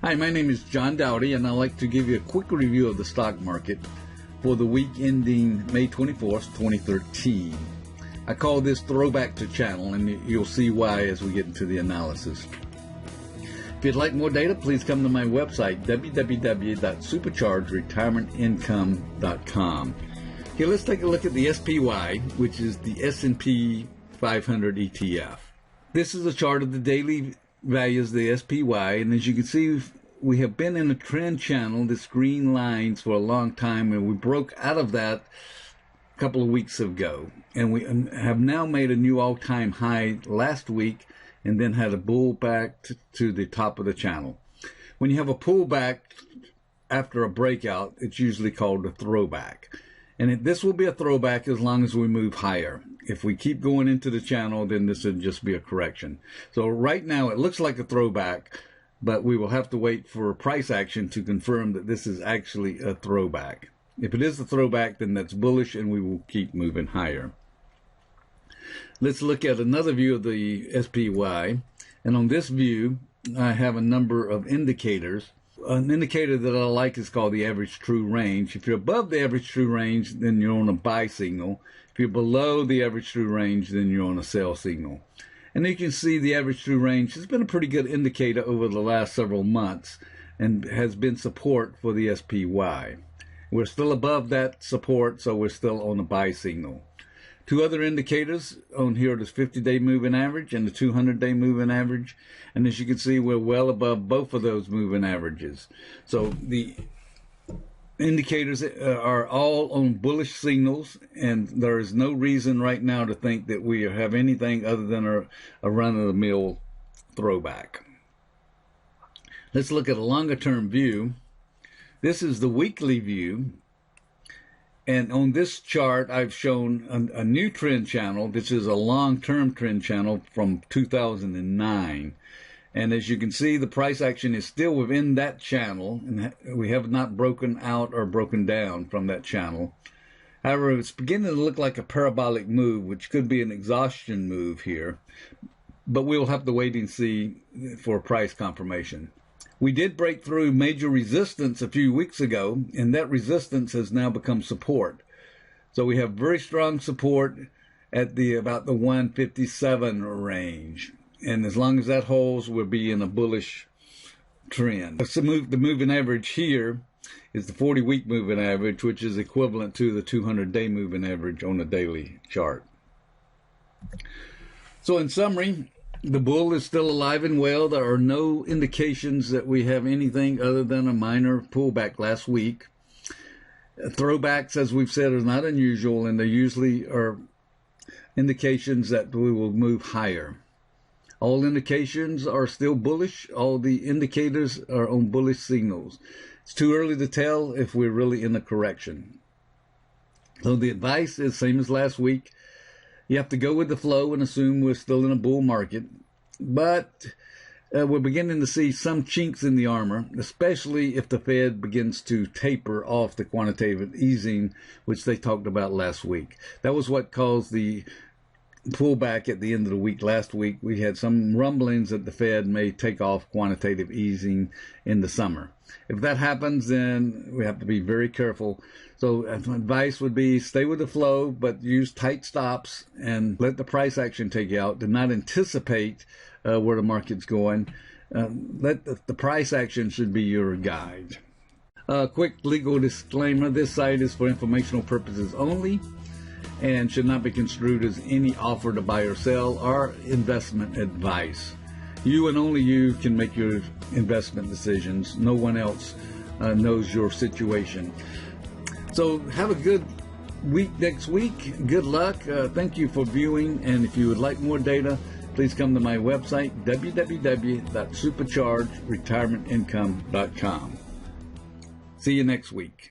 Hi, my name is John Dowdy, and I'd like to give you a quick review of the stock market for the week ending May 24th, 2013. I call this Throwback to Channel, and you'll see why as we get into the analysis. If you'd like more data, please come to my website, www.superchargedretirementIncome.com. Okay, let's take a look at the SPY, which is the S&P 500 ETF. This is a chart of the daily values of the SPY, and as you can see, we have been in a trend channel, this green lines, for a long time, and we broke out of that a couple of weeks ago, and we have now made a new all-time high last week, and then had a pullback to the top of the channel. When you have a pullback after a breakout, it's usually called a throwback. And this will be a throwback as long as we move higher. If we keep going into the channel, then this would just be a correction. So right now it looks like a throwback, but we will have to wait for price action to confirm that this is actually a throwback. If it is a throwback, then that's bullish and we will keep moving higher. Let's look at another view of the SPY. And on this view, I have a number of indicators. An indicator that I like is called the average true range. If you're above the average true range, then you're on a buy signal. If you're below the average true range, then you're on a sell signal. And you can see the average true range has been a pretty good indicator over the last several months and has been support for the SPY. We're still above that support, so we're still on a buy signal. Two other indicators on here, this 50-day moving average and the 200-day moving average. And as you can see, we're well above both of those moving averages. So the indicators are all on bullish signals, and there is no reason right now to think that we have anything other than a run-of-the-mill throwback. Let's look at a longer-term view. This is the weekly view. And on this chart, I've shown a new trend channel. This is a long-term trend channel from 2009. And as you can see, the price action is still within that channel, and we have not broken out or broken down from that channel. However, it's beginning to look like a parabolic move, which could be an exhaustion move here. But we'll have to wait and see for price confirmation. We did break through major resistance a few weeks ago, and that resistance has now become support. So we have very strong support at about the 157 range. And as long as that holds, we'll be in a bullish trend. So the moving average here is the 40-week moving average, which is equivalent to the 200-day moving average on the daily chart. So in summary, the bull is still alive and well. There are no indications that we have anything other than a minor pullback last week. Throwbacks, as we've said, are not unusual, and they usually are indications that we will move higher. All indications are still bullish. All the indicators are on bullish signals. It's too early to tell if we're really in a correction. So the advice is same as last week. You have to go with the flow and assume we're still in a bull market. But we're beginning to see some chinks in the armor, especially if the Fed begins to taper off the quantitative easing, which they talked about last week. That was what caused the pullback at the end of the week last week. We had some rumblings that the Fed may take off quantitative easing in the summer. If that happens, then we have to be very careful. So advice would be stay with the flow, but use tight stops and let the price action take you out. Do not anticipate where the market's going. Let the price action should be your guide. Quick legal disclaimer. This site is for informational purposes only and should not be construed as any offer to buy or sell or investment advice. You and only you can make your investment decisions. No one else knows your situation. So have a good week next week. Good luck. Thank you for viewing. And if you would like more data, please come to my website, www.superchargedretirementIncome.com. See you next week.